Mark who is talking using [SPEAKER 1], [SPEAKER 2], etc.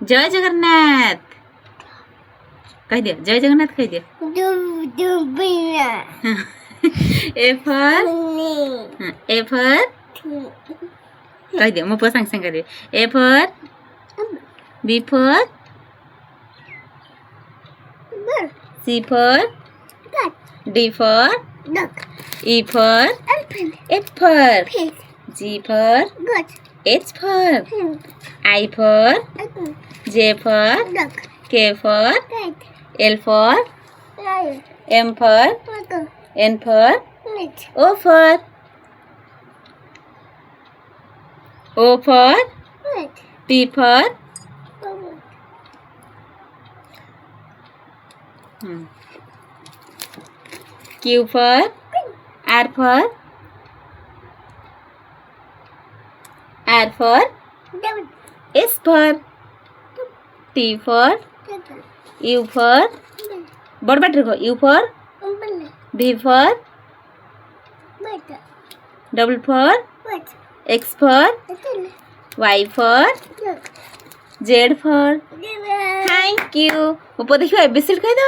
[SPEAKER 1] जय जगन्नाथ कह दिया, जय जगन्नाथ कह दिया. A for A for कह दिया. मग सांग सांग कह दिया. A for B for C for D for E for F for G for H for I for J for K for L for M for N for O for P for Q for R for S for T for U for बड़ batter को U for V for W for X for Y for Z for. Thank you. ऊपर देखियो ABCD कह दो.